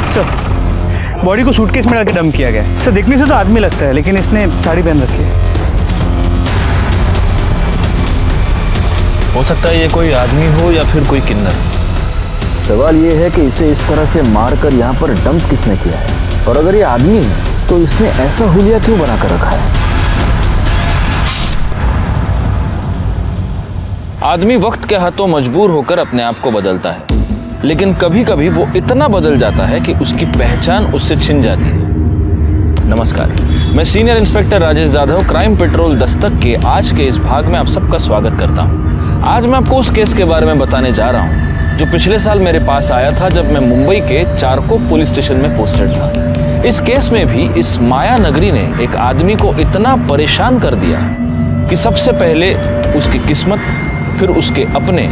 Sir, body को suitcase में डाल के डंप किया गया है। सर, देखने से तो आदमी लगता है, लेकिन इसने साड़ी पहन रखी है। हो सकता है ये कोई आदमी हो या फिर कोई किन्नर। सवाल ये है कि इसे इस तरह से मारकर यहाँ पर डंप किसने किया है, और अगर ये आदमी है तो इसने ऐसा हुलिया क्यों बना कर रखा है। आदमी वक्त के हाथों मजबूर होकर अपने आप को बदलता है, लेकिन कभी कभी वो इतना बदल जाता है कि उसकी पहचान उससे छिन जाती है। नमस्कार, मैं senior inspector Rajesh Jadhav, crime petrol Dastak के आज के इस भाग में आप सबका स्वागत करता हूँ। आज मैं आपको उस केस के बारे में बताने जा रहा हूँ जो पिछले साल मेरे पास आया था जब मैं मुंबई के चारकोप पुलिस स्टेशन में पोस्टेड था। इस केस में भी इस माया नगरी ने एक आदमी को इतना परेशान कर दिया कि सबसे पहले उसकी किस्मत, फिर उसके अपने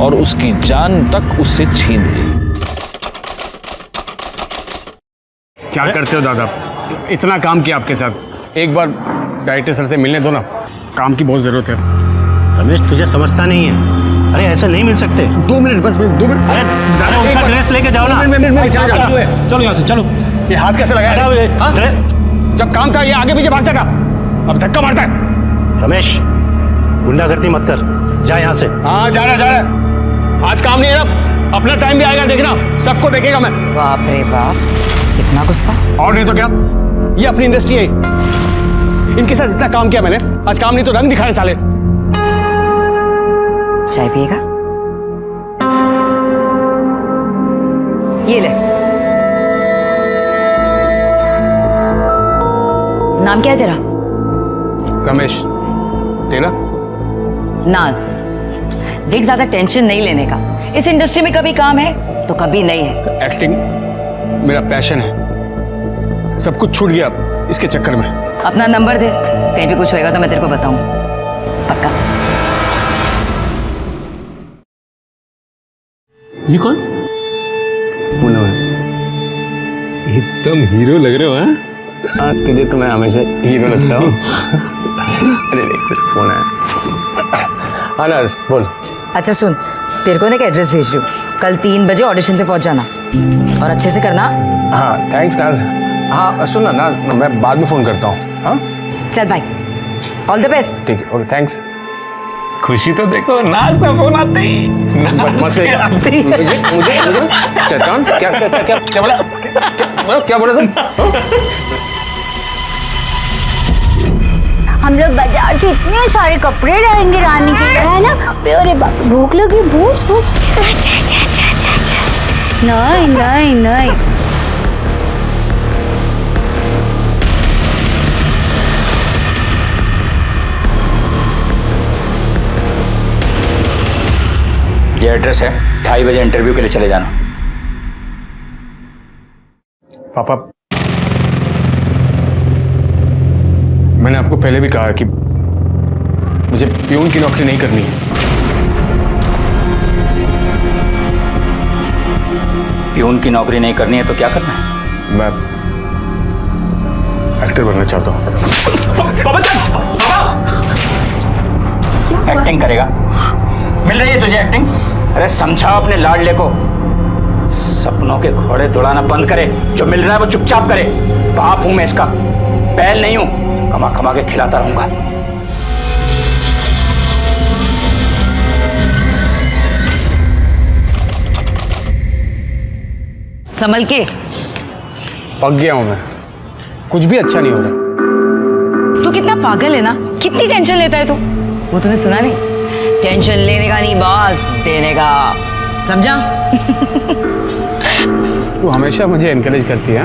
और उसकी जान तक उससे छीन ली। क्या करते हो दादा, इतना काम किया आपके साथ, एक बार डायरेक्टर सर से मिलने दो ना, काम की बहुत जरूरत है। रमेश, तुझे समझता नहीं है। अरे ऐसे नहीं मिल सकते। 2 मिनट बस, 2 मिनट। अरे दादा, उनका ड्रेस लेके जाओ ना। चलो यहाँ से, चलो। ये हाथ कैसे लगाया? जब काम था ये आगे पीछे भागता था, अब धक्का मारता है। रमेश, गुंडागर्दी मत कर, जा यहाँ से। हाँ, जा रहा। आज काम नहीं है ना, अपना टाइम भी आएगा, देखना, सबको देखेगा मैं। बाप रे बाप, कितना गुस्सा। और नहीं तो क्या, ये अपनी इंडस्ट्री है, इनके साथ इतना काम किया मैंने, आज काम नहीं तो रंग दिखा रहे साले। चाय पिएगा? ये ले। नाम क्या है तेरा? रमेश। तेरा? नाज। देख, ज्यादा टेंशन नहीं लेने का। इस इंडस्ट्री में कभी काम है तो कभी नहीं है। एक्टिंग मेरा पैशन है, सब कुछ छूट गया इसके चक्कर में। अपना नंबर दे, कहीं भी कुछ होएगा तो मैं तेरे को बताऊं। पक्का? ये कौन? मुन्ना है। एकदम हीरो लग रहे हो। हाँ, तुझे तो मैं हमेशा हीरो लगता हूँ। अरे देख, फोन है। अनाज बोल। अच्छा सुन, तेरे को ना एक एड्रेस भेज रही हूँ, कल 3 बजे ऑडिशन पे पहुंच जाना और अच्छे से करना। हाँ थैंक्स नाज। हाँ सुन ना नाज, मैं बाद में फोन करता हूँ। हाँ चल भाई, ऑल द बेस्ट। ठीक है, ओके थैंक्स। खुशी तो देखो, नाज का फोन आते ही। मुझे शैतान, क्या बोला तुम? हम लोग बाजार से इतने सारे कपड़े लाएंगे रानी के लिए, है ना? अरे बाप, भूख लगी, भूख। नहीं। ये एड्रेस है, 2:30 बजे इंटरव्यू के लिए चले जाना। पापा, मैंने आपको पहले भी कहा कि मुझे प्यून की नौकरी नहीं करनी है। प्यून की नौकरी नहीं करनी है तो क्या करना है? मैं एक्टर बनना चाहता हूँ। एक्टिंग करेगा? मिल रही है तुझे एक्टिंग? अरे समझा अपने लाडले को, सपनों के घोड़े दौड़ाना बंद करे, जो मिल रहा है वो चुपचाप करे। बाप हूं मैं इसका, बैल नहीं हूं, कमा कमा के खिलाता रहूंगा। संभल के। पक गया हूं मैं, कुछ भी अच्छा नहीं हो रहा। तू कितना पागल है ना, कितनी टेंशन लेता है तू। वो तूने सुना नहीं, टेंशन लेने का नहीं बॉस, देने का, समझा? तू हमेशा मुझे एनकरेज करती है,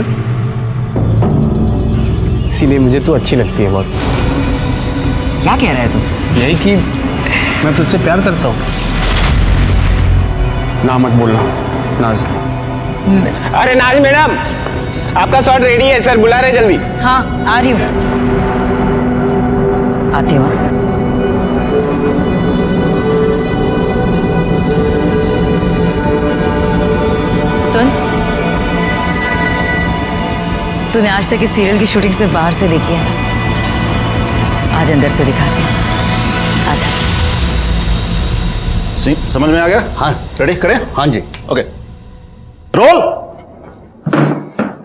इसीलिए मुझे तू अच्छी लगती है बहुत। क्या कह रहा है तू? यही कि मैं तुझसे प्यार करता हूँ। ना मत बोलना नाज। अरे नाज मैडम, आपका शॉट रेडी है, सर बुला रहे जल्दी। हाँ आ रही हूँ, आती हूँ। सुन, तूने आज तक इस सीरियल की शूटिंग सिर्फ बाहर से देखी है, आज अंदर से दिखाती हूँ। आजा। समझ में आ गया? हाँ रेडी करें? हाँ जी ओके रोल।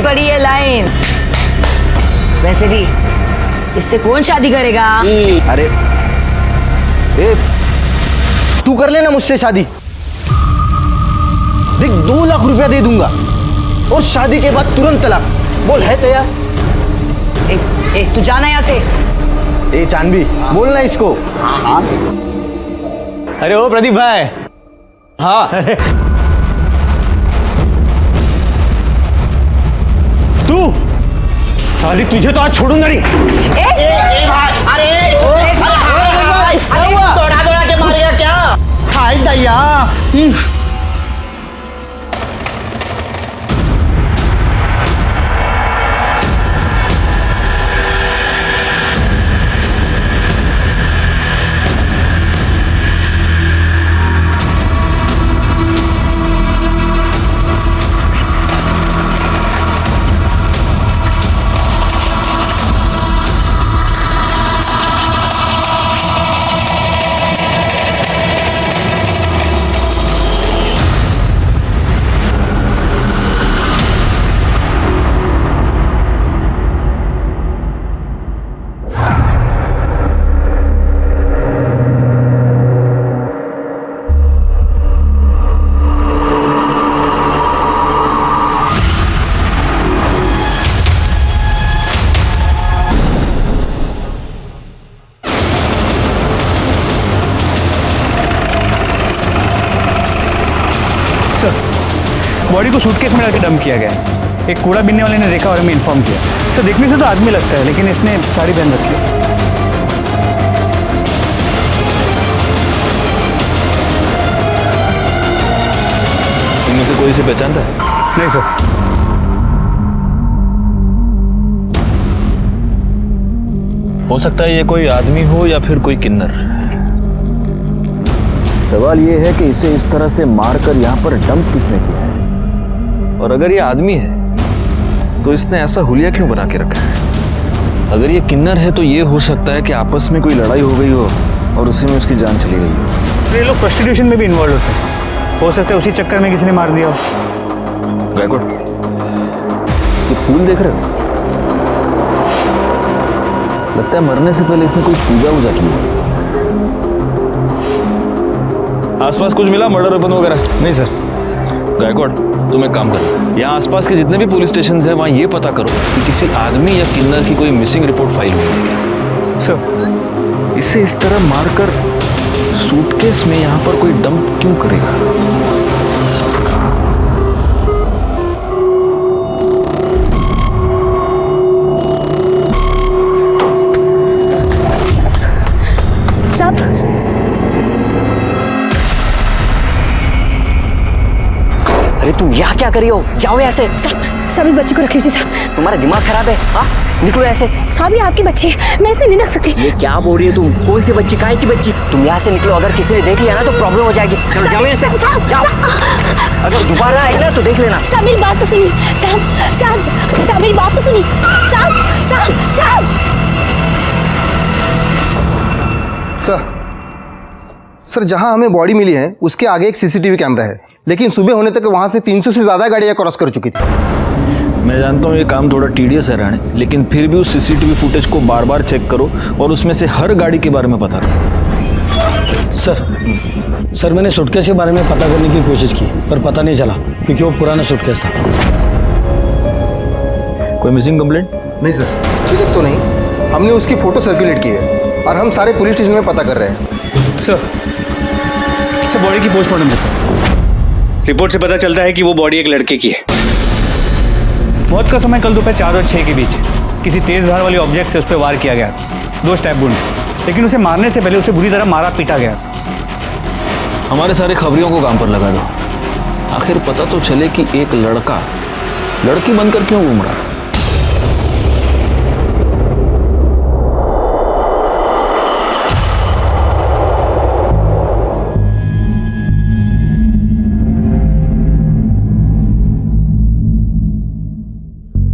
लाइन पड़ी है, लाइन। वैसे भी इससे कौन शादी करेगा? अरे ए, तू कर लेना मुझसे शादी। देख 2 लाख रुपया दे दूंगा और शादी के बाद तुरंत तलाक। बोल है तैयार? तू जाना यहाँ से। ए चांदबी, बोलना इसको। अरे ओ प्रदीप भाई। हाँ तू साली, तुझे तो आज छोड़ूंगा नहीं। दौड़ा दौड़ा के मारेगा क्या? हाय दैया। बॉडी को सूटकेस में डाल के डंप किया गया है। एक कूड़ा बीनने वाले ने देखा और हमें इन्फॉर्म किया। सर देखने से तो आदमी लगता है, लेकिन इसने साड़ी पहन रखी है। इनमें से कोई से पहचानता है? नहीं सर। हो सकता है ये कोई आदमी हो या फिर कोई किन्नर। सवाल ये है कि इसे इस तरह से मारकर यहाँ पर डंप किसने किया है? और अगर ये आदमी है तो इसने ऐसा हुलिया क्यों बना के रखा है? अगर ये किन्नर है तो ये हो सकता है कि आपस में कोई लड़ाई हो गई हो और उसी में उसकी जान चली गई हो। ये लोग प्रोस्टिट्यूशन में भी इन्वॉल्व होते हैं, हो सकता है उसी चक्कर में किसी ने मार दिया हो। गायकवाड़, ये फूल देख रहे हो? लगता है मरने से पहले इसने कोई पूजा वूजा की है। आसपास कुछ मिला मर्डर वेपन वगैरह? नहीं सर। गायकवाड़, तुम एक काम करो, यहाँ आसपास के जितने भी पुलिस स्टेशन हैं वहाँ ये पता करो कि किसी आदमी या किन्नर की कोई मिसिंग रिपोर्ट फाइल हुई है क्या। सर इसे इस तरह मारकर सूटकेस में यहाँ पर कोई डंप क्यों करेगा? अरे तुम यहाँ क्या कर रही हो? जाओ ऐसे। साहब इस बच्ची को रख लीजिए साहब। तुम्हारा दिमाग खराब है? हाँ निकलो ऐसे। साहब ये आपकी बच्ची है, मैं ऐसे नहीं रख सकती। ये क्या बोल रही हो तुम? कौन सी बच्ची? काहे की बच्ची? तुम यहाँ से निकलो, अगर किसी ने देख लिया ना तो प्रॉब्लम हो जाएगी। चलो जाओ यहाँ से। जाओ। अगर दोबारा आएगी ना तो देख लेना। साहब मेरी बात तो सुनिए। साहब मेरी बात तो सुनिए। साहब सर जहां हमें बॉडी मिली है उसके आगे एक सीसीटीवी कैमरा है, लेकिन सुबह होने तक वहां से 300 से ज्यादा गाड़ियां क्रॉस कर चुकी थी। मैं जानता हूँ ये काम थोड़ा टीडियस है राणे, लेकिन फिर भी उस सीसीटीवी फुटेज को बार बार चेक करो और उसमें से हर गाड़ी के बारे में पता करो। सर मैंने सूटकेस के बारे में पता करने की कोशिश की पर पता नहीं चला क्योंकि वो पुराना सूटकेस था। कोई मिसिंग कंप्लेंट? नहीं सर, अभी तक तो नहीं। हमने उसकी फोटो सर्कुलेट की है और हम सारे पुलिस स्टेशन में पता कर रहे हैं। सर बॉडी की पोस्टमार्टम रिपोर्ट से पता चलता है कि वो बॉडी एक लड़के की है। मौत का समय कल दोपहर 4 और 6 के बीच किसी तेज धार वाले ऑब्जेक्ट से उस पर वार किया गया, 2 स्टैब वुंड्स, लेकिन उसे मारने से पहले उसे बुरी तरह मारा पीटा गया। हमारे सारे खबरियों को काम पर लगा दो, आखिर पता तो चले कि एक लड़का लड़की बनकर क्यों घूम रहा है।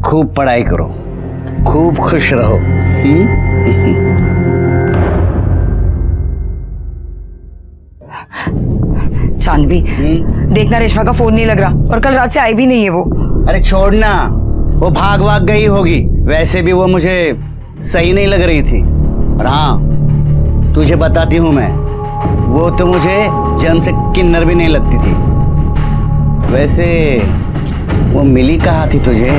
खूब पढ़ाई करो, खूब खुश रहो। चांदबी, देखना रेशमा का फोन नहीं लग रहा और कल रात से आई भी नहीं है वो। अरे छोड़ना, वो भाग भाग गई होगी। वैसे भी वो मुझे सही नहीं लग रही थी। और हाँ, तुझे बताती हूँ मैं, वो तो मुझे जन्म से किन्नर भी नहीं लगती थी। वैसे वो मिली कहाँ थी तुझे?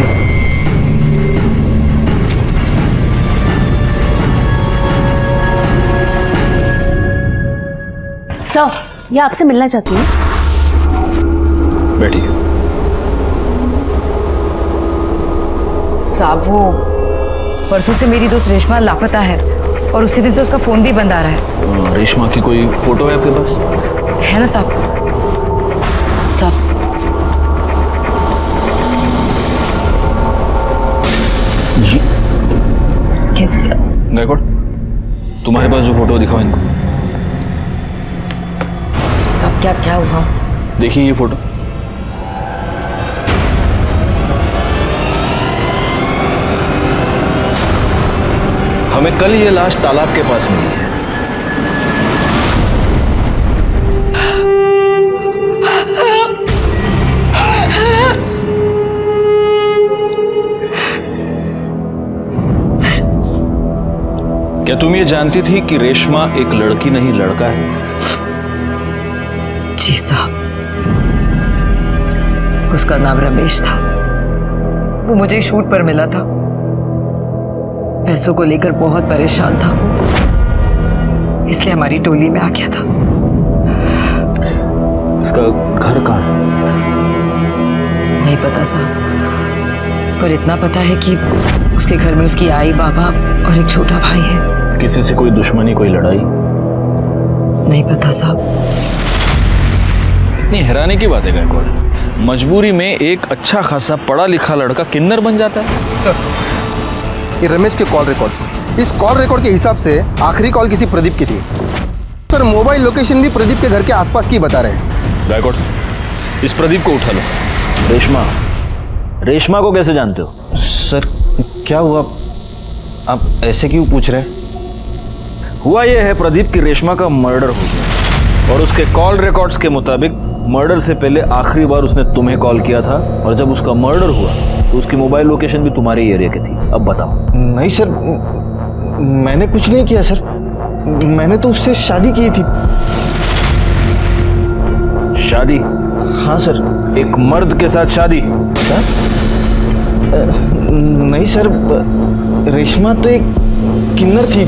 सर, ये आपसे मिलना चाहती हूँ। बैठिए। साहब, वो परसों से मेरी दोस्त रेशमा लापता है और उसी दिन से उसका फोन भी बंद आ रहा है। रेशमा की कोई फोटो है आपके पास? है ना साहब? साहब, जी क्या? गायकवाड़, तुम्हारे पास जो फोटो दिखाओ इनको। साहब, क्या क्या हुआ? देखिए ये फोटो। हमें कल ये लाश तालाब के पास मिली है। क्या तुम ये जानती थी कि रेशमा एक लड़की नहीं लड़का है? जी साहब, उसका नाम रमेश था। वो मुझे शूट पर मिला था। पैसों को लेकर बहुत परेशान था वो, इसलिए हमारी टोली में आ गया था। उसका घर कहाँ है? नहीं पता साहब, पर इतना पता है कि उसके घर में उसकी आई, बाबा और एक छोटा भाई है। किसी से कोई दुश्मनी, कोई लड़ाई? नहीं पता साहब। नहीं, हैरानी की बात है गायकवाड़, मजबूरी में एक अच्छा खासा पढ़ा लिखा लड़का किन्नर बन जाता है। ये रमेश के कॉल रिकॉर्ड्स, इस कॉल रिकॉर्ड के हिसाब से आखिरी कॉल किसी प्रदीप की थी। सर, मोबाइल लोकेशन भी प्रदीप के घर के आसपास की बता रहे हैं। गायकवाड़, इस प्रदीप को उठा लो। रेशमा को कैसे जानते हो? सर, क्या हुआ? आप ऐसे क्यों पूछ रहे हैं? हुआ यह है प्रदीप की रेशमा का मर्डर हो गया और उसके कॉल रिकॉर्ड्स के मुताबिक मर्डर से पहले आखिरी बार उसने तुम्हें कॉल किया था और जब उसका मर्डर हुआ तो उसकी मोबाइल लोकेशन भी तुम्हारे ही एरिया की थी। अब बताओ। नहीं सर, मैंने कुछ नहीं किया सर। मैंने तो उससे शादी की थी। शादी? हाँ सर। एक मर्द के साथ शादी? क्या? नहीं सर, रेशमा तो एक किन्नर थी,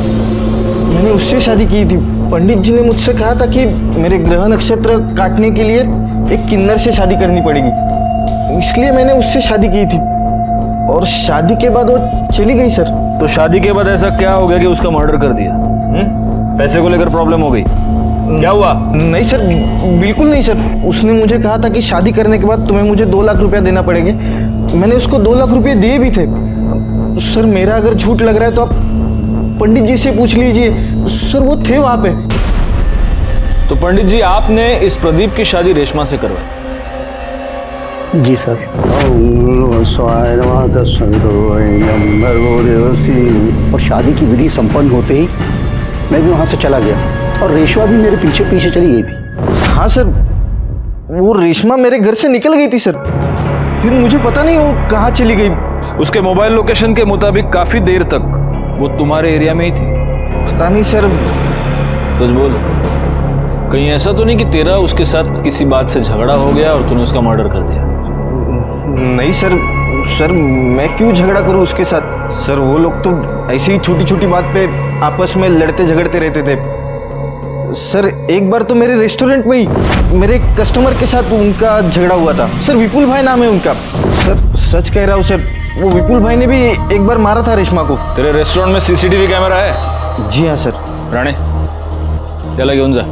मैंने उससे शादी की थी। पंडित जी ने मुझसे कहा था कि मेरे ग्रह नक्षत्र काटने के लिए एक किन्नर से शादी करनी पड़ेगी, इसलिए मैंने उससे शादी की थी और शादी के बाद वो चली गई सर। तो शादी के बाद ऐसा क्या हो गया कि उसका मर्डर कर दिया? पैसे को लेकर प्रॉब्लम हो गई? क्या हुआ? नहीं सर, बिल्कुल नहीं सर। उसने मुझे कहा था कि शादी करने के बाद तुम्हें मुझे 2 लाख रुपया देना पड़ेंगे। मैंने उसको 2 लाख रुपये दिए भी थे। सर, मेरा अगर झूठ लग रहा है तो आप पंडित जी से पूछ लीजिए, सर वो थे वहां पे। तो पंडित जी, आपने इस प्रदीप की शादी रेशमा से करवाई? जी सर। और शादी की विधि संपन्न होते ही मैं भी वहां से चला गया और रेशमा भी मेरे पीछे पीछे चली गई थी। हाँ सर, वो रेशमा मेरे घर से निकल गई थी सर, फिर मुझे पता नहीं वो कहाँ चली गई। उसके मोबाइल लोकेशन के मुताबिक काफी देर तक वो तुम्हारे एरिया में ही थी? पता नहीं सर। सच बोल, कहीं ऐसा तो नहीं कि तेरा उसके साथ किसी बात से झगड़ा हो गया और तूने उसका मर्डर कर दिया? नहीं सर, सर मैं क्यों झगड़ा करूं उसके साथ? सर, वो लोग तो ऐसे ही छोटी छोटी बात पे आपस में लड़ते झगड़ते रहते थे। सर, एक बार तो मेरे रेस्टोरेंट में ही मेरे कस्टमर के साथ उनका झगड़ा हुआ था। सर, विपुल भाई नाम है उनका। सर, सच कह रहा हूँ सर, वो विपुल भाई ने भी एक बार मारा था रेशमा को। तेरे रेस्टोरेंट में सीसीटीवी कैमरा है? जी हाँ सर। राणे, चला घेऊन जा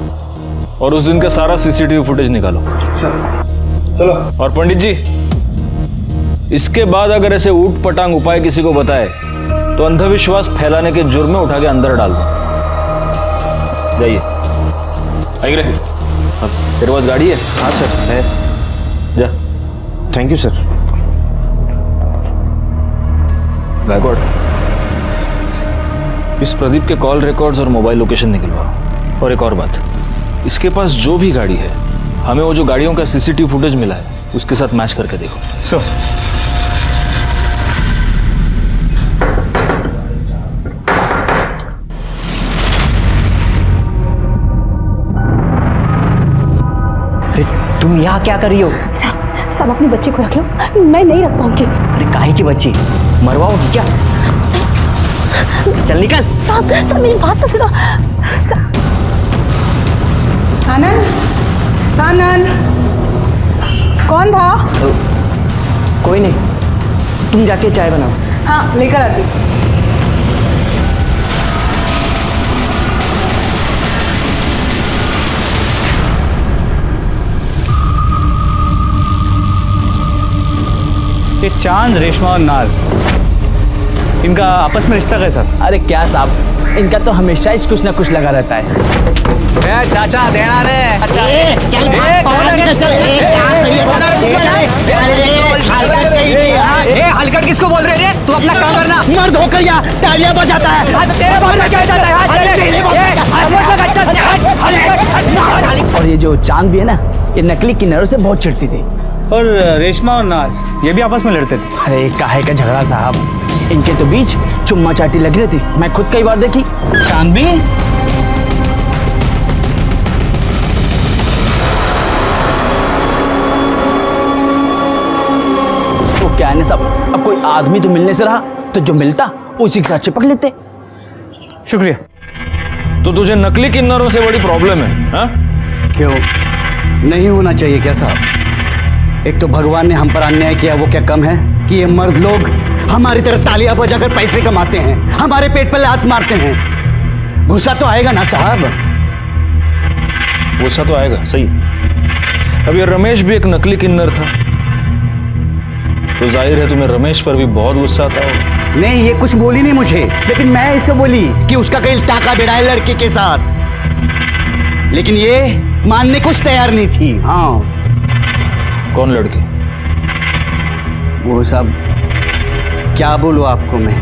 और उस दिन का सारा सीसीटीवी फुटेज निकालो। सर, चलो। और पंडित जी, इसके बाद अगर ऐसे ऊट पटांग उपाय किसी को बताए तो अंधविश्वास फैलाने के जुर्म में उठा के अंदर डाल दो। जाइए। आइए, तेरे पास गाड़ी है? हाँ सर, है। जा। Thank you sir. गायकवाड़, इस प्रदीप के कॉल रिकॉर्ड्स और मोबाइल लोकेशन निकलवाओ। और एक और बात, इसके पास जो भी गाड़ी है, हमें वो जो गाड़ियों का सीसीटीवी फुटेज मिला है उसके साथ मैच करके देखो। सर, तुम यहाँ क्या कर रही हो? साहब साहब अपने बच्चे को रख लो, मैं नहीं रख पाऊंगी। अरे काहे की बच्ची, मरवाओगी क्या? साहब चल निकल। साहब साहब मेरी बात तो सुनो। आनंद आनंद, कौन था? कोई नहीं, तुम जाके चाय बनाओ। हाँ लेकर आती। ये चांद, रेशमा और नाज, इनका आपस में रिश्ता कैसा? अरे क्या साहब, इनका तो हमेशा ही कुछ ना कुछ लगा रहता है। चाचा देना रे। हलकट किसको बोल रहे हैं? तू अपना काम करना। मर्द होकर या तालियां बजाता है। और ये जो चांद भी है ना, ये नकली किन्नरों से बहुत चिढ़ती थी। और रेशमा और नाज ये भी आपस में लड़ते थे। अरे काहे का झगड़ा साहब, इनके तो बीच चुम्मा चाटी लग रही थी, मैं खुद कई बार देखी। चांद भी? तो क्या है ना साहब, अब कोई आदमी तो मिलने से रहा, तो जो मिलता उसी के साथ चिपक लेते। शुक्रिया। तो तुझे नकली किन्नरों से बड़ी प्रॉब्लम है हा? क्यों नहीं होना चाहिए क्या साहब? एक तो भगवान ने हम पर अन्याय किया, वो क्या कम है कि ये मर्द लोग हमारी तरह तालियां बजाकर पैसे कमाते हैं, हमारे पेट पर लात मारते हैं। गुस्सा तो आएगा ना साहब? गुस्सा तो आएगा, सही। अब ये रमेश भी एक नकली किन्नर था, तो जाहिर है तुम्हें रमेश पर भी बहुत गुस्सा आता होगा। नहीं, ये कुछ बोली नहीं मुझे, लेकिन मैं इससे बोली कि उसका कहीं टाका बेड़ा है लड़के के साथ, लेकिन ये मानने कुछ तैयार नहीं थी। हाँ। कौन लड़के? वो सब क्या बोलूं आपको मैं।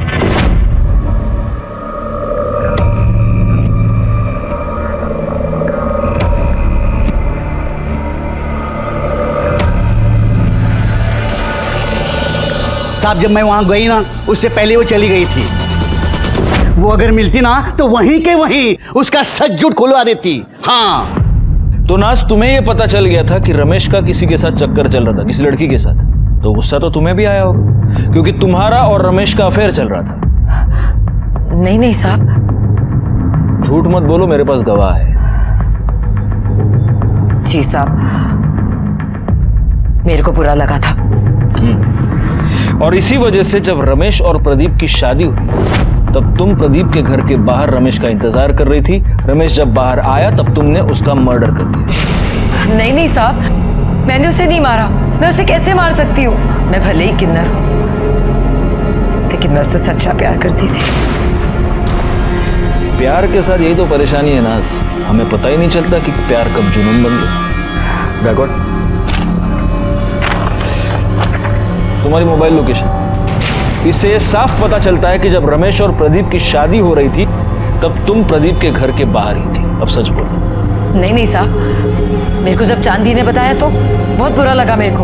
साहब जब मैं वहां गई ना, उससे पहले वो चली गई थी। वो अगर मिलती ना तो वहीं के वहीं उसका सच झूठ खुलवा देती। हाँ। तो नाज, तुम्हें यह पता चल गया था कि रमेश का किसी के साथ चक्कर चल रहा था, किसी लड़की के साथ, तो गुस्सा तो तुम्हें भी आया होगा, क्योंकि तुम्हारा और रमेश का अफेयर चल रहा था। नहीं नहीं साहब। झूठ मत बोलो, मेरे पास गवाह है। जी साहब, मेरे को बुरा लगा था। और इसी वजह से जब रमेश और प्रदीप की शादी हुई, तब तुम प्रदीप के घर के बाहर रमेश का इंतजार कर रही थी। रमेश जब बाहर आया तब तुमने उसका मर्डर कर दिया। नहीं नहीं साहब, मैंने उसे नहीं मारा। मैं उसे कैसे मार सकती हूँ? मैं भले ही किन्नर हूँ, लेकिन मैं उससे सच्चा प्यार करती थी। प्यार के साथ यही तो परेशानी है नाज, हमें पता ही नहीं चलता कि प्यार कब जुनून बन गया। बैकवर्ड, तुम्हारी मोबाइल लोकेशन, इससे ये साफ पता चलता है कि जब रमेश और प्रदीप की शादी हो रही थी तब तुम प्रदीप के घर के बाहर ही थी। अब सच बोलो। नहीं नहीं साहब, मेरे को जब चांदी ने बताया तो बहुत बुरा लगा मेरे को।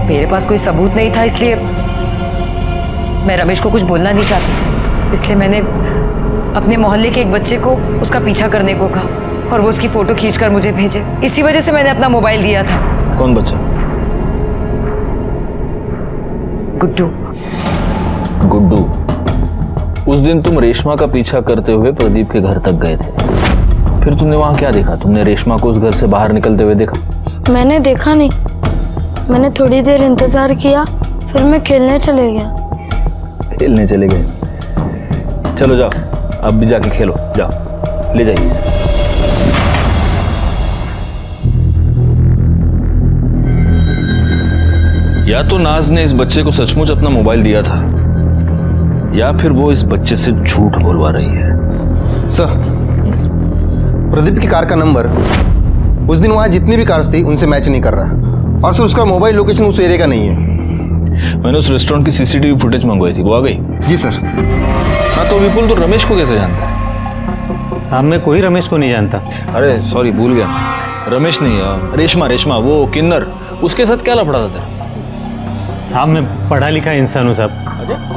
मेरे पास कोई सबूत नहीं था, इसलिए मैं रमेश को कुछ बोलना नहीं चाहती थी। इसलिए मैंने अपने मोहल्ले के एक बच्चे को उसका पीछा करने को कहा और वो उसकी फोटो खींचकर मुझे भेजे। इसी वजह से मैंने अपना मोबाइल दिया था। कौन बच्चा? गुड्डू। गुड्डू। उस दिन तुम रेशमा का पीछा करते हुए प्रदीप के घर तक गए थे, फिर तुमने वहां क्या देखा? तुमने रेशमा को उस घर से बाहर निकलते हुए देखा? मैंने देखा नहीं, मैंने थोड़ी देर इंतजार किया, फिर मैं खेलने चले गया। खेलने चले गए? चलो जाओ, अब भी जाके खेलो, जाओ, ले जाइए इसे। या तो नाज ने इस बच्चे को सचमुच अपना मोबाइल दिया था, या फिर वो इस बच्चे से झूठ बोलवा रही है। सर, प्रदीप की कार का नंबर उस दिन वहां जितनी भी कार्स थी उनसे मैच नहीं कर रहा, और सर उसका मोबाइल लोकेशन उस एरिया का नहीं है। मैंने उस रेस्टोरेंट की सीसीटीवी फुटेज मंगवाई थी, वो आ गई? जी सर। हाँ, तो विपुल, तो रमेश को कैसे जानता है? साहब मैं कोई रमेश को नहीं जानता। अरे सॉरी, भूल गया, रमेश नहीं, रेशमा, वो किन्नर, उसके साथ क्या लफड़ा था? साहब मैं पढ़ा लिखा इंसान हूँ साहब,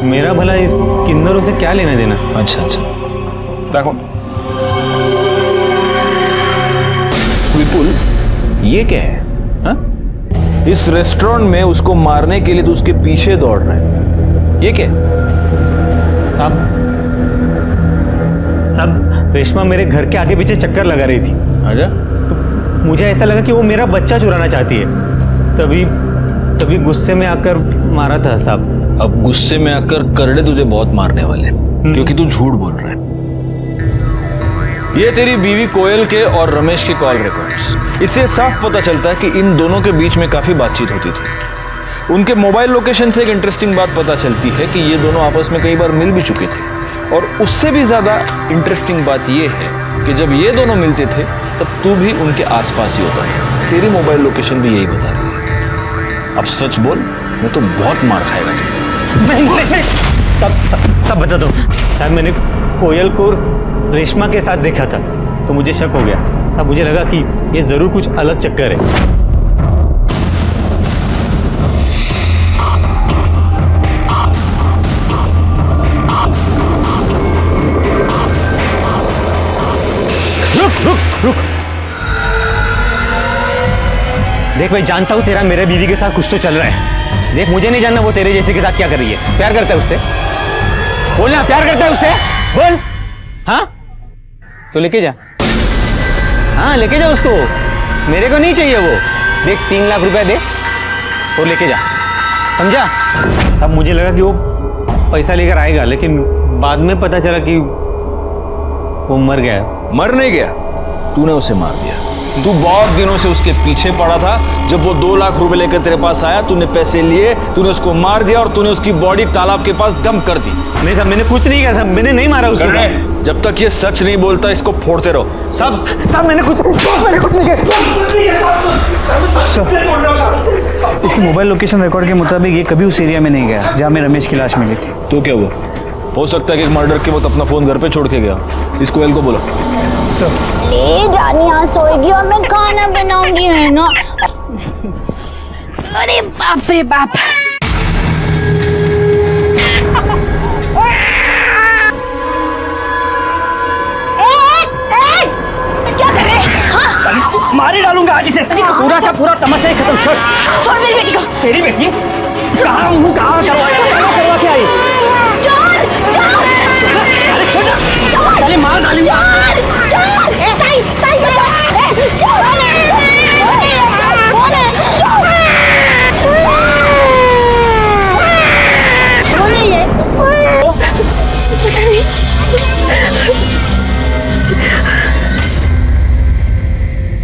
मेरा भला किन्नरों से क्या लेना देना। अच्छा, देखो विपुल, ये क्या है हा? इस रेस्टोरेंट में उसको मारने के लिए तो उसके पीछे दौड़ रहा है, ये क्या है? सब रेशमा मेरे घर के आगे पीछे चक्कर लगा रही थी। आजा। तो मुझे ऐसा लगा कि वो मेरा बच्चा चुराना चाहती है, तभी गुस्से में आकर मारा था साहब। अब गुस्से में आकर करड़े तुझे बहुत मारने वाले, क्योंकि तू झूठ बोल रहा है। ये तेरी बीवी कोयल के और रमेश के कॉल रिकॉर्ड्स। इससे साफ पता चलता है कि इन दोनों के बीच में काफी बातचीत होती थी। उनके मोबाइल लोकेशन से एक इंटरेस्टिंग बात पता चलती है कि ये दोनों आपस में कई बार मिल भी चुके थे। और उससे भी ज्यादा इंटरेस्टिंग बात यह है कि जब ये दोनों मिलते थे तब तू भी उनके आसपास ही होता था। तेरी मोबाइल लोकेशन भी यही बता रही है। अब सच बोल, मैं तो बहुत मार खाएगा। सब बता दो साहब। मैंने कोयल को रेशमा के साथ देखा था तो मुझे शक हो गया। अब मुझे लगा कि ये जरूर कुछ अलग चक्कर है। रुक। देख भाई, जानता हूं तेरा मेरे बीवी के साथ कुछ तो चल रहा है। देख, मुझे नहीं जानना वो तेरे जैसे के साथ क्या कर रही है। प्यार करता है उससे? बोलना, प्यार करता है उससे? बोल। हाँ तो लेके जा। हाँ लेके जा उसको, मेरे को नहीं चाहिए वो। देख 3 लाख रुपया दे और लेके जा, समझा? अब मुझे लगा कि वो पैसा लेकर आएगा, लेकिन बाद में पता चला कि वो मर गया। मर नहीं गया, तूने उसे मार दिया। तू बहुत दिनों से उसके पीछे पड़ा था। जब वो 2 लाख रुपए लेकर तेरे पास आया, तूने पैसे लिए, तूने उसको मार दिया और तूने उसकी बॉडी तालाब के पास डंप कर दी। नहीं साहब, मैंने कुछ नहीं किया साहब, मैंने नहीं मारा उसको। जब तक ये सच नहीं बोलता इसको फोड़ते रहो। साहब मैंने कुछ नहीं किया। इसकी मोबाइल लोकेशन रिकॉर्ड के मुताबिक ये कभी उस एरिया में नहीं गया जहाँ में रमेश की लाश मिली थी। तो क्या हुआ? हो सकता है कि मर्डर के वक्त अपना फोन घर पे छोड़ के गया। इस कोयल को बोलो। रानी यहाँ सोएगी और मैं खाना बनाऊंगी, है ना? अरे बाप रे बाप। क्या कर रहे हैं? हाँ? मारे डालूंगा आज इसे। पूरा का पूरा तमाशा ही खत्म। छोड़ मेरी बेटी को। तेरी बेटी कहाँ करवा के आई? चल मार डाली। ताई बचाओ।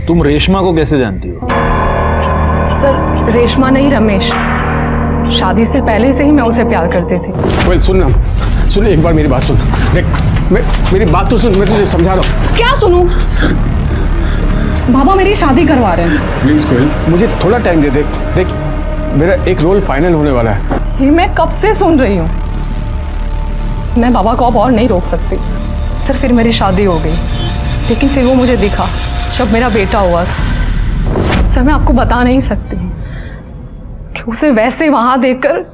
तुम रेशमा को कैसे जानती हो? सर, रेशमा नहीं, रमेश। शादी से पहले से ही मैं उसे प्यार करते थे। कोयल सुन एक बार मेरी बात सुन। देख, मेरी बात तो सुन, मैं तुझे समझा रहा हूँ। क्या सुनूं? बाबा मेरी शादी करवा रहे हैं। प्लीज कोयल, मुझे थोड़ा टाइम दे। देख मेरा एक रोल फाइनल होने वाला है। ये मैं कब से सुन रही हूँ। मैं बाबा को अब और नहीं रोक सकती। सर, फिर मेरी शादी हो गई, लेकिन फिर वो मुझे दिखा जब मेरा बेटा हुआ था। सर, मैं आपको बता नहीं सकती कि उसे वैसे वहां देखकर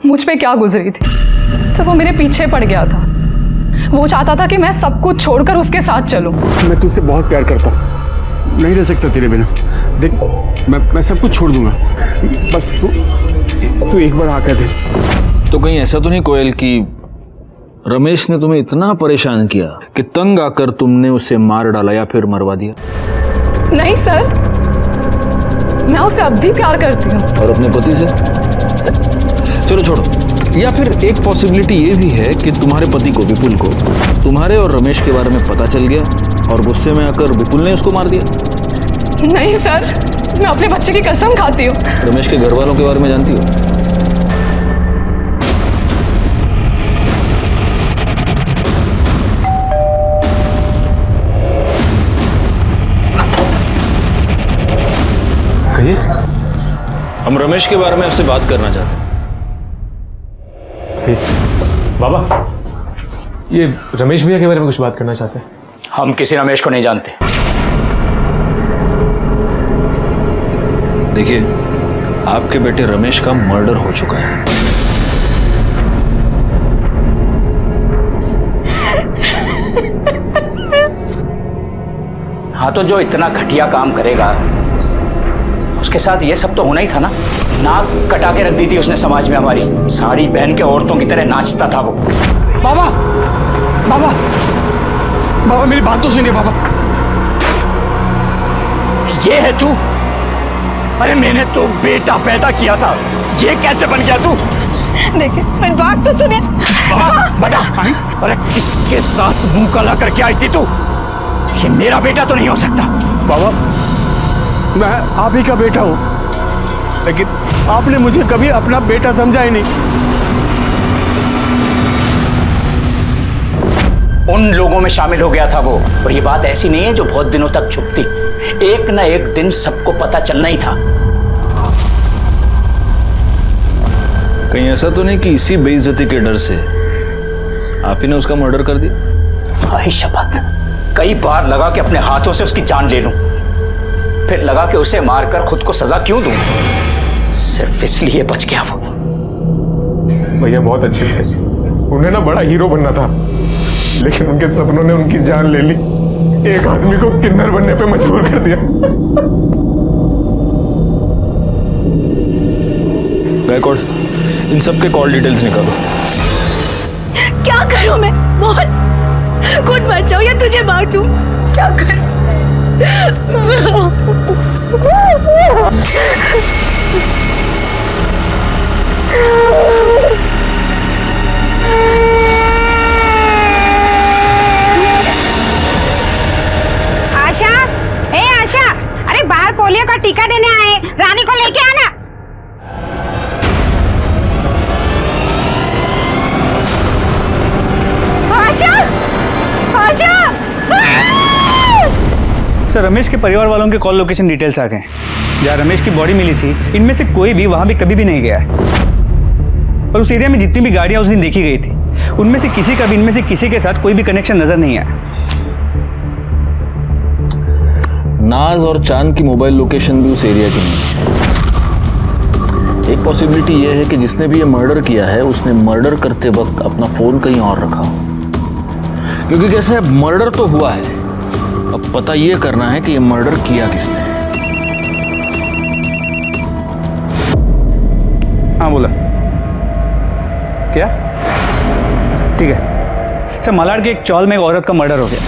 मुझ पे क्या गुजरी थी। सर, वो मेरे पीछे पड़ गया था। वो चाहता था कि मैं सब कुछ छोड़कर उसके साथ चलूं। मैं तुझसे बहुत प्यार करता हूँ, नहीं रह सकता तेरे बिना। देख मैं सब कुछ छोड़ दूंगा, बस तू एक बार आकर दे। तो कहीं ऐसा तो नहीं कोयल कि रमेश ने तुम्हें इतना परेशान किया कि तंग आकर तुमने उसे मार डाला या फिर मरवा दिया? नहीं सर, मैं उसे अब भी प्यार करती हूँ। और अपने पति से? चलो छोड़ो। या फिर एक पॉसिबिलिटी ये भी है कि तुम्हारे पति को, विपुल को, तुम्हारे और रमेश के बारे में पता चल गया और गुस्से में आकर विपुल ने उसको मार दिया। नहीं सर, मैं अपने बच्चे की कसम खाती हूँ। रमेश के घर वालों के बारे में जानती हो? कहिए। हम रमेश के बारे में आपसे बात करना चाहते हैं। बाबा, ये रमेश भैया के बारे में कुछ बात करना चाहते हैं। हम किसी रमेश को नहीं जानते। देखिए, आपके बेटे रमेश का मर्डर हो चुका है। हाँ, तो जो इतना घटिया काम करेगा उसके साथ ये सब तो होना ही था ना। नाक कटा के रख दी थी उसने समाज में हमारी, साड़ी पहन के औरतों की तरह नाचता था वो। बाबा बाबा बाबा मेरी बात तो सुनिए बाबा। ये है तू? अरे मैंने तो बेटा पैदा किया था, ये कैसे बन गया तू? देखिए मेरी बात तो सुनिए। बेटा, अरे किसके साथ मुंह काला करके आई थी तू? ये मेरा बेटा तो नहीं हो सकता। बाबा मैं आप ही का बेटा हूं, लेकिन आपने मुझे कभी अपना बेटा समझा ही नहीं। उन लोगों में शामिल हो गया था वो, और ये बात ऐसी नहीं है जो बहुत दिनों तक छुपती। एक ना एक दिन सबको पता चलना ही था। कहीं ऐसा तो नहीं कि इसी बेइज्जती के डर से आप ही ने उसका मर्डर कर दिया? भाई शपथ, कई बार लगा कि अपने हाथों से उसकी जान ले लूं, फिर लगा कि उसे मारकर खुद को सजा क्यों दूं, सिर्फ इसलिए बच गया वो। भैया बहुत अच्छे थे, उन्हें ना बड़ा हीरो बनना था, लेकिन उनके सपनों ने उनकी जान ले ली। एक आदमी को किन्नर बनने पे मजबूर कर दिया। गायकवाड़, इन सब के कॉल डिटेल्स निकालो। क्या करूं मैं? बोल, खुद मर जाऊं या तुझे मार दूं? क्या करूं? आशा, ए आशा, अरे बाहर पोलियो का टीका देने आए, रानी को लेके आना। आशा, आशा। सर रमेश के परिवार वालों के कॉल लोकेशन डिटेल्स आ गए। जहाँ रमेश की बॉडी मिली थी, इनमें से कोई भी वहां भी कभी भी नहीं गया है। और उस एरिया में जितनी भी गाड़ियां उस दिन देखी गई थी, उनमें से किसी का भी इनमें से किसी के साथ कोई भी कनेक्शन नजर नहीं आया। नाज और चांद की मोबाइल लोकेशन भी उस एरिया की नहीं है। एक पॉसिबिलिटी यह है कि जिसने भी ये मर्डर किया है उसने मर्डर करते वक्त अपना फोन कहीं और रखा हो, क्योंकि कैसे मर्डर तो हुआ है, अब पता ये करना है कि ये मर्डर किया किसने। हाँ बोला क्या? ठीक है सर, मलाड के एक चौल में एक औरत का मर्डर हो गया।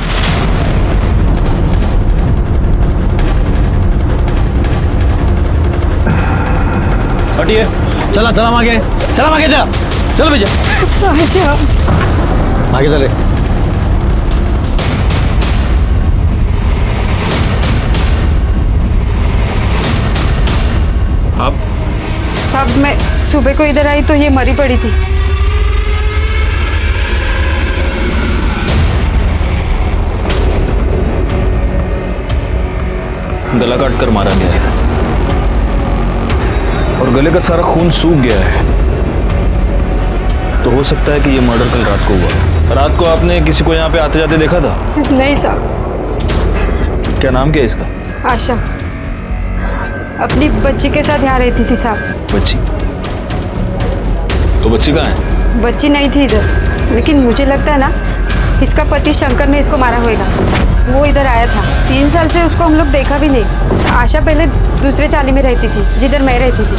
हटिए, चला चला आगे, चला आगे, चला चलो भैया, आगे चले। आप सब मैं सुबह को इधर आई तो ये मरी पड़ी थी। गला काट कर मारा गया है और गले का सारा खून सूख गया है, तो हो सकता है कि ये मर्डर कल रात को हुआ। रात को आपने किसी को यहाँ पे आते जाते देखा था? नहीं साहब। क्या नाम क्या है इसका? आशा, अपनी बच्ची के साथ यहाँ रहती थी साहब। बच्ची? तो बच्ची कहाँ है? बच्ची नहीं थी इधर, लेकिन मुझे लगता है ना इसका पति शंकर ने इसको मारा होगा। वो इधर आया था, 3 साल से उसको हम लोग देखा भी नहीं। आशा पहले दूसरे चाली में रहती थी जिधर मैं रहती थी।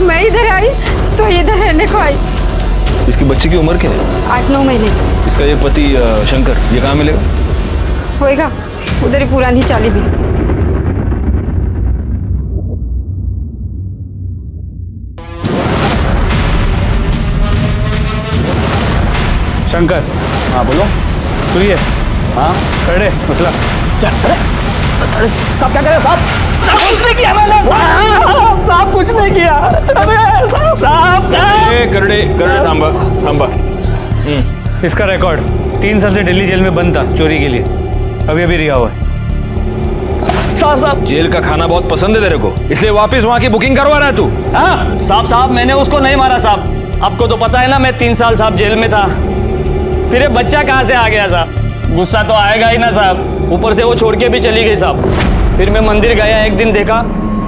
मैं इधर आई तो इधर रहने को आई। इसकी बच्ची की उम्र क्या है? 8-9 महीने। इसका ये पति शंकर, ये कहाँ मिलेगा? होएगा उधर ही पुरानी चाली भी। शंकर। हाँ बोलो। तू ये हाँ खड़े मसला क्या? अरे साहब क्या करे साहब? साहब कुछ नहीं किया मैंने, साहब कुछ नहीं किया। अरे साहब साहब करड़े थांबा थांबा। इसका रिकॉर्ड 3 साल से दिल्ली जेल में बंद था चोरी के लिए, अभी अभी रिहा हुआ है। साहब जेल का खाना बहुत पसंद है तेरे को, इसलिए वापस वहाँ की बुकिंग करवा रहा है तू? हाँ साहब मैंने उसको नहीं मारा साहब, आपको तो पता है ना मैं 3 साल साहब जेल में था। फिर ये बच्चा कहाँ से आ गया साहब? गुस्सा तो आएगा ही ना साहब, ऊपर से वो छोड़ के भी चली गई साहब। फिर मैं मंदिर गया, एक दिन देखा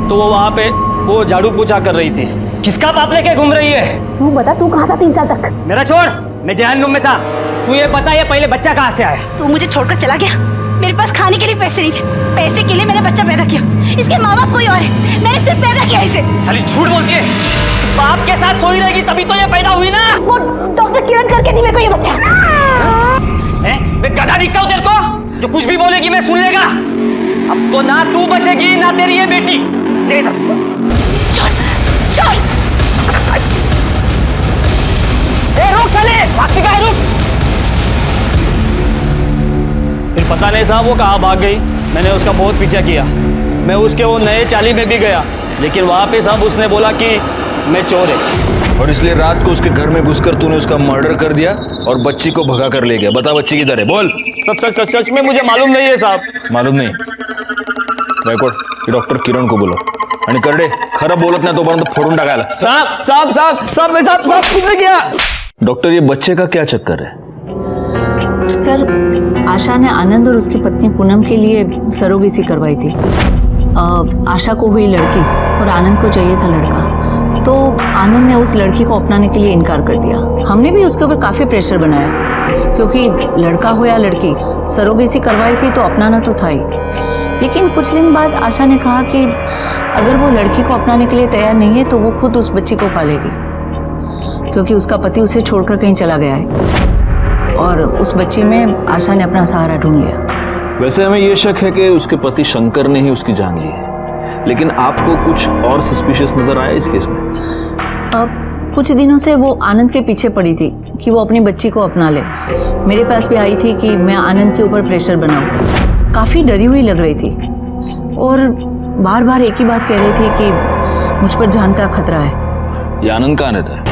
तो वो वहाँ पे वो झाड़ू पोछा कर रही थी। किसका बाप लेके घूम रही है? तू बता, तू कहाँ था 3 साल तक? मेरा छोड़, मैं जहन्नुम में था। तू ये बता, ये पहले बच्चा कहाँ से आया? तू मुझे छोड़कर चला गया, मेरे पास खाने के लिए पैसे नहीं थे, पैसे के लिए मैंने बच्चा पैदा किया। इसके माँ बाप कोई और है, मैंने सिर्फ पैदा किया इसे। साली झूठ बोलती है, इसके बाप के साथ सोई रहेगी तभी तो ये पैदा हुई ना। वो डॉक्टर किरण करके दी मेरे को ये बच्चा। मैं गधा दिखता हूँ तेरे को, जो कुछ भी बोलेगी मैं सुन लेगा। अब तो ना तू बचेगी ना तेरी ये बेटी। दे इधर। छोड़ छोड़। रुक साले, भागती कहाँ है, रुक। फिर पता नहीं साहब वो कहाँ भाग गई। मैंने उसका बहुत पीछा किया, मैं उसके वो नए चाली में भी गया, लेकिन वहां पे साहब उसने बोला कि मैं चोर है। और इसलिए रात को उसके घर में घुसकर तूने उसका मर्डर कर दिया और बच्ची को भगा कर ले गया। बता बच्ची किधर है, बोल। सब सच सच सच में मुझे मालूम नहीं है साहब। मालूम नहीं? रेकॉर्ड डॉक्टर किरण को बोलो आणि करडे खरं बोलत नाही तोपर्यंत फोडून टाकायला। साहब साहब साहब साहब मैं साहब साहब कुछ नहीं किया। डॉक्टर ये बच्चे का क्या चक्कर है? सर, आशा ने आनंद और उसकी पत्नी पूनम के लिए सरोगेसी करवाई थी। आशा को हुई लड़की और आनंद को चाहिए था लड़का, तो आनंद ने उस लड़की को अपनाने के लिए इनकार कर दिया। हमने भी उसके ऊपर काफ़ी प्रेशर बनाया, क्योंकि लड़का हो या लड़की, सरोगेसी करवाई थी तो अपनाना तो था ही। लेकिन कुछ दिन बाद आशा ने कहा कि अगर वो लड़की को अपनाने के लिए तैयार नहीं है तो वो खुद उस बच्ची को पालेगी, क्योंकि उसका पति उसे छोड़कर कहीं चला गया है। और उस बच्ची में आशा ने अपना सहारा ढूंढ लिया। वैसे हमें ये शक है कि उसके पति शंकर ने ही उसकी जान ली है, लेकिन आपको कुछ और सस्पिशियस नजर आया इस केस में? अब कुछ दिनों से वो आनंद के पीछे पड़ी थी कि वो अपनी बच्ची को अपना ले। मेरे पास भी आई थी कि मैं आनंद के ऊपर प्रेशर बनाऊं। काफ़ी डरी हुई लग रही थी और बार बार एक ही बात कह रही थी कि मुझ पर जान का खतरा है। ये आनंद कहाँ रहता है?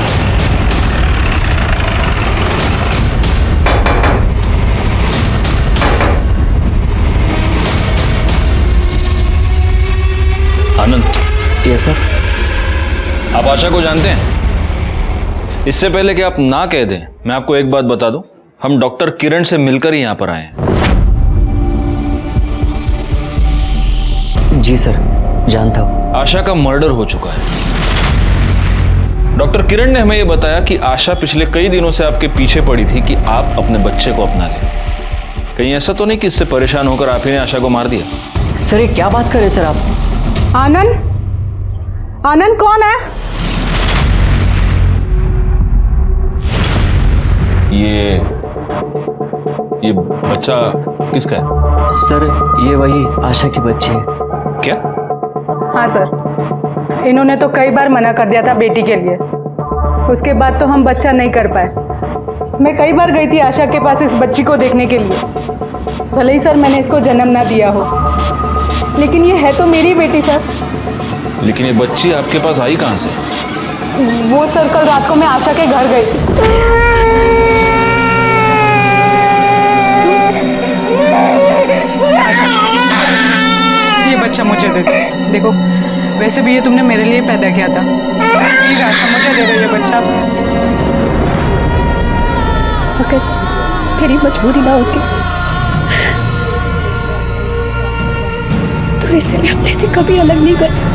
आनंद? Yes sir. आप आशा को जानते हैं? इससे पहले कि आप ना कह दें, मैं आपको एक बात बता दूं, हम डॉक्टर किरण से मिलकर ही यहां पर आए हैं। जी सर, जानता हूं। आशा का मर्डर हो चुका है। डॉक्टर किरण ने हमें यह बताया कि आशा पिछले कई दिनों से आपके पीछे पड़ी थी कि आप अपने बच्चे को अपना लें। कहीं ऐसा तो नहीं कि इससे परेशान होकर आप ही ने आशा को मार दिया? सर ये क्या बात कर रहे सर आप? आनंद? आनंद कौन है? ये बच्चा किसका है? सर ये वही आशा की बच्ची है। क्या? हाँ सर, इन्होंने तो कई बार मना कर दिया था बेटी के लिए, उसके बाद तो हम बच्चा नहीं कर पाए। मैं कई बार गई थी आशा के पास इस बच्ची को देखने के लिए। भले ही सर मैंने इसको जन्म ना दिया हो, लेकिन ये है तो मेरी बेटी सर। लेकिन ये बच्ची आपके पास आई कहाँ से? वो सर कल रात को मैं आशा के घर गई थी। ये बच्चा मुझे दे दो। देखो वैसे भी ये तुमने मेरे लिए पैदा किया था, प्लीज आशा मुझे दे दो ये बच्चा। अगर मेरी मजबूरी ना होती तो इससे मैं अपने से कभी अलग नहीं करती।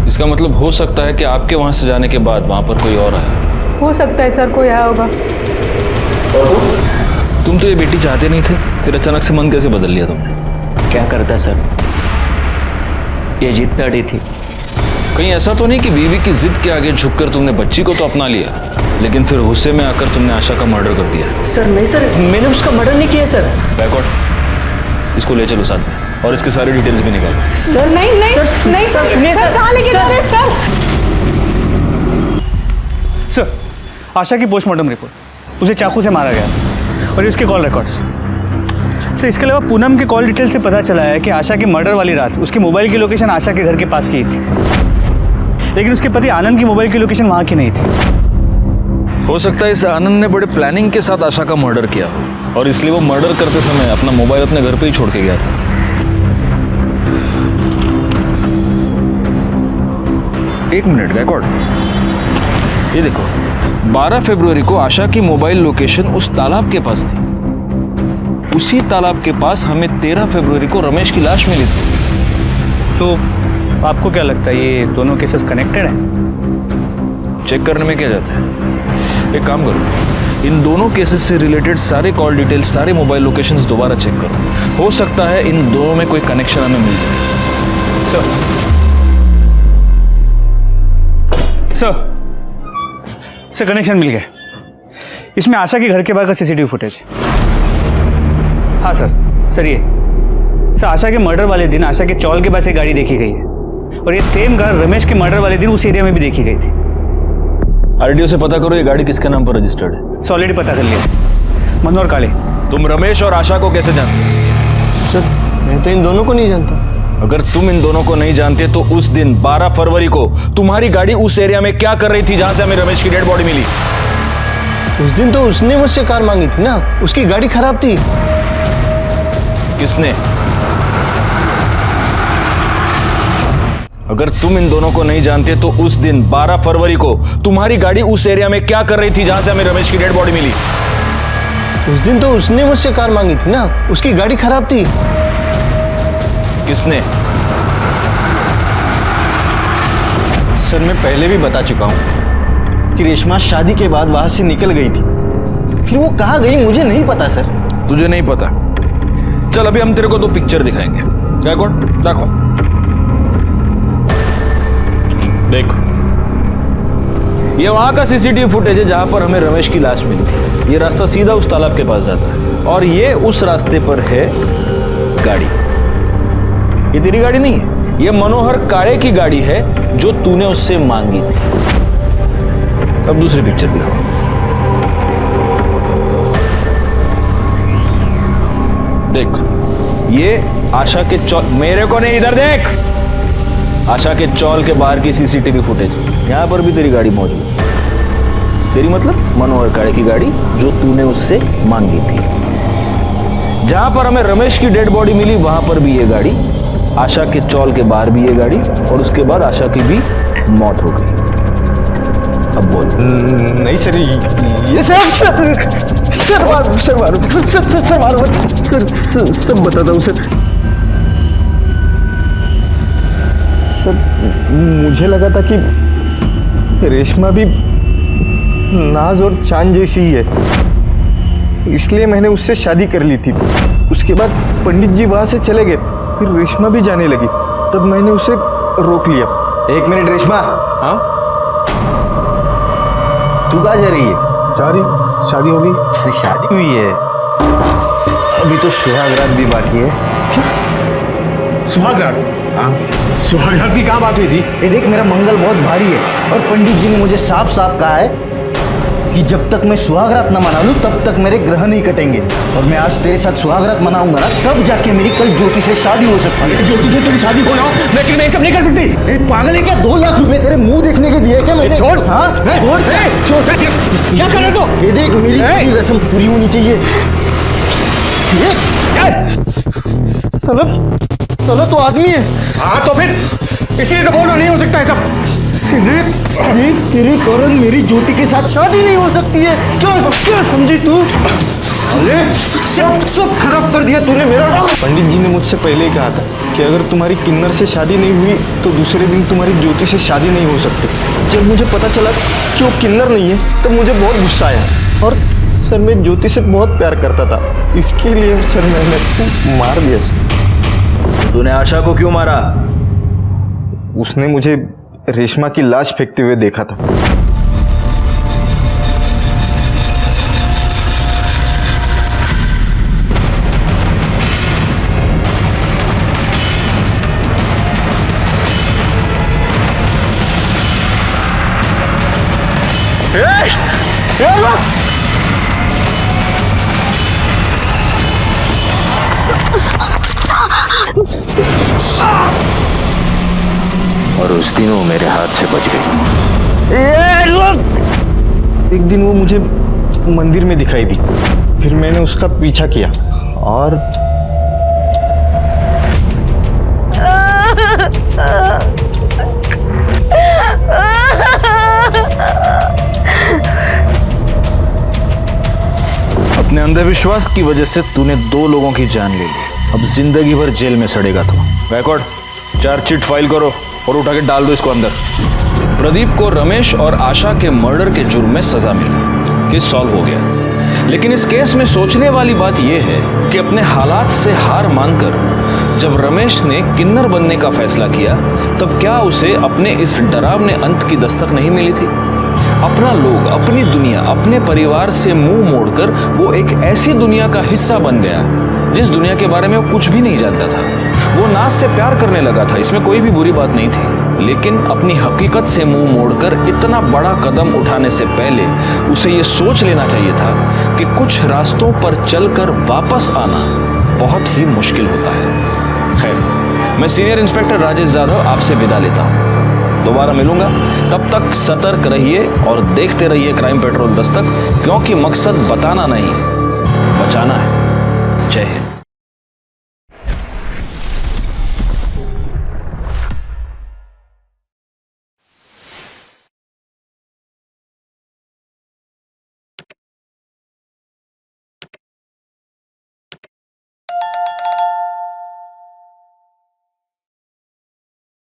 इसका मतलब हो सकता है कि आपके वहां से जाने के बाद वहां पर कोई और आया। हो सकता है सर कोई आया होगा। तुम तो ये बेटी चाहते नहीं थे, फिर अचानक से मन कैसे बदल लिया तुमने? क्या करता सर, ये जिद पे अड़ी थी। कहीं ऐसा तो नहीं कि बीवी की जिद के आगे झुककर तुमने बच्ची को तो अपना लिया, लेकिन फिर गुस्से में आकर तुमने आशा का मर्डर कर दिया? सर नहीं सर, मैंने उसका मर्डर नहीं किया सर। बैकआउट, इसको ले चलो साथ में और इसके सारे डिटेल्स भी निकालो। सर नहीं नहीं सर, नहीं सर, सुनिए सर, कहाँ लेके जा रहे हैं सर? सर, आशा की पोस्टमार्टम रिपोर्ट, उसे चाकू से मारा गया और इसके कॉल रिकॉर्ड्स। सर इसके अलावा पूनम के कॉल डिटेल से पता चला है कि आशा की मर्डर वाली रात उसकी मोबाइल की लोकेशन आशा के घर के पास की थी, लेकिन उसके पति आनंद की मोबाइल की लोकेशन वहाँ की नहीं थी। हो सकता है इस आनंद ने बड़े प्लानिंग के साथ आशा का मर्डर किया और इसलिए वो मर्डर करते समय अपना मोबाइल अपने घर पे ही छोड़ के गया था। एक मिनट गैकॉर्ड, ये देखो 12 फरवरी को आशा की मोबाइल लोकेशन उस तालाब के पास थी। उसी तालाब के पास हमें 13 फरवरी को रमेश की लाश मिली थी। तो आपको क्या लगता है ये दोनों केसेस कनेक्टेड हैं? चेक करने में क्या जाता है? एक काम करो, इन दोनों केसेस से रिलेटेड सारे कॉल डिटेल्स, सारे मोबाइल लोकेशंस दोबारा चेक करो। हो सकता है इन दोनों में कोई कनेक्शन हमें मिल जाए। सर कनेक्शन मिल गया। इसमें आशा के घर के बाहर का सीसीटीवी फुटेज। हाँ सर ये सर आशा के मर्डर वाले दिन आशा के चौल के पास एक गाड़ी देखी गई है, और ये सेम कार रमेश के मर्डर वाले दिन उस एरिया में भी देखी गई थी। आरटीओ से पता करो ये गाड़ी किसके नाम पर रजिस्टर्ड है। ऑलरेडी पता कर लिया। मनोहर काले। तुम रमेश और आशा को कैसे जानते हो? सर मैं तो इन दोनों को नहीं जानता। अगर तुम इन दोनों को नहीं जानते तो उस दिन 12 फरवरी को तुम्हारी गाड़ी उस एरिया में क्या कर रही थी जहां से हमें रमेश की डेड बॉडी मिली? उस दिन तो उसने मुझसे कार मांगी थी ना, उसकी गाड़ी खराब थी। किसने? अगर तुम इन दोनों को नहीं जानते तो उस दिन 12 फरवरी को तुम्हारी गाड़ी उस एरिया में क्या कर रही थी जहां से हमें रमेश की डेड बॉडी मिली? उस दिन तो उसने मुझसे कार मांगी थी ना, उसकी गाड़ी खराब थी। किसने? सर मैं पहले भी बता चुका हूं कि रेशमा शादी के बाद वहां से निकल गई थी। फिर वो कहां गई मुझे नहीं पता सर। तुझे नहीं पता? चल अभी हम तेरे को 2 पिक्चर दिखाएंगे। क्या कौन? देखो देखो, ये वहां का सीसीटीवी फुटेज है जहां पर हमें रमेश की लाश मिली थी। ये रास्ता सीधा उस तालाब के पास जाता है और ये उस रास्ते पर है गाड़ी। ये तेरी गाड़ी नहीं है, ये मनोहर काळे की गाड़ी है जो तूने उससे मांगी थी। अब दूसरी पिक्चर दिखाओ। देख, ये आशा के चौल, मेरे को नहीं इधर देख, आशा के चौल के बाहर की सीसीटीवी फुटेज। यहां पर भी तेरी गाड़ी मौजूद है। तेरी मतलब मनोहर काळे की गाड़ी जो तूने उससे मांगी थी। जहां पर हमें रमेश की डेड बॉडी मिली वहां पर भी ये गाड़ी, आशा के चौल के बाहर भी ये गाड़ी, और उसके बाद आशा की भी मौत हो गई। अब बोल। नहीं सर, ये सब बताता हूँ सर। मुझे लगा था कि रेशमा भी नाज और चांद जैसी ही है, इसलिए मैंने उससे शादी कर ली थी। उसके बाद पंडित जी वहां से चले गए, फिर रेशमा भी जाने लगी, तब मैंने उसे रोक लिया। 1 मिनट रेशमा। हाँ तू कहाँ जा रही है? शादी होगी। शादी हुई है, अभी तो सुहागरात भी बाकी है। सुहागरात? हाँ सुहागरात की कहाँ बात हुई थी? ये देख, मेरा मंगल बहुत भारी है और पंडित जी ने मुझे साफ साफ कहा है कि जब तक मैं सुहागरात न मना लूं तब तक मेरे ग्रह नहीं कटेंगे, और मैं आज तेरे साथ सुहागरात मनाऊंगा ना, तब जाके मेरी कल ज्योति से शादी हो सकती है। ज्योति से तेरी शादी हो ना, लेकिन मैं ये सब नहीं कर सकती। पागल है क्या? 2 लाख रुपए तेरे मुंह देखने के दिए क्या मैंने? छोड़। हाँ छोड़। क्या कर रहे हो? ये देख, मेरी रस्म पूरी होनी चाहिए। सलो तो आदमी है। हाँ तो फिर इसलिए तो बोल रहा नहीं हो सकता है सब। देख तेरे कारण मेरी ज्योति के साथ शादी नहीं हो सकती है। क्या समझी तू? अरे सब खराब कर दिया तूने मेरा। पंडित जी ने मुझसे पहले ही कहा था कि अगर तुम्हारी किन्नर से शादी नहीं हुई तो दूसरे दिन तुम्हारी ज्योति से शादी नहीं हो सकती। जब मुझे पता चला कि वो किन्नर नहीं है तब मुझे बहुत गुस्सा आया, और सर मैं ज्योति से बहुत प्यार करता था, इसके लिए सर मैंने मार दिया सर। तूने आशा को क्यों मारा? उसने मुझे रेशमा की लाश फेंकते हुए देखा था। और उस दिन वो मेरे हाथ से बच गई। एक दिन वो मुझे मंदिर में दिखाई दी, फिर मैंने उसका पीछा किया और अपने अंधविश्वास की वजह से तूने 2 लोगों की जान ले ली। अब जिंदगी भर जेल में सड़ेगा तू। बैकवर्ड चार्जशीट फाइल करो और उठा के डाल दो इसको अंदर। प्रदीप को रमेश और आशा के मर्डर के जुर्म में सजा मिल गई, केस सॉल्व हो गया। लेकिन इस केस में सोचने वाली बात यह है कि अपने हालात से हार मानकर जब रमेश ने किन्नर बनने का फैसला किया, तब क्या उसे अपने इस डरावने अंत की दस्तक नहीं मिली थी? अपना लोग, अपनी दुनिया, अपने परिवार से मुंह मोड़कर वो एक ऐसी दुनिया का हिस्सा बन गया जिस दुनिया के बारे में वो कुछ भी नहीं जानता था। वो नाज से प्यार करने लगा था, इसमें कोई भी बुरी बात नहीं थी, लेकिन अपनी हकीकत से मुंह मोड़कर इतना बड़ा कदम उठाने से पहले उसे ये सोच लेना चाहिए था कि कुछ रास्तों पर चलकर वापस आना बहुत ही मुश्किल होता है। खैर, मैं सीनियर इंस्पेक्टर राजेश यादव आपसे विदा लेता हूँ। दोबारा मिलूंगा, तब तक सतर्क रहिए और देखते रहिए क्राइम पेट्रोल दस्तक, क्योंकि मकसद बताना नहीं, बचाना है।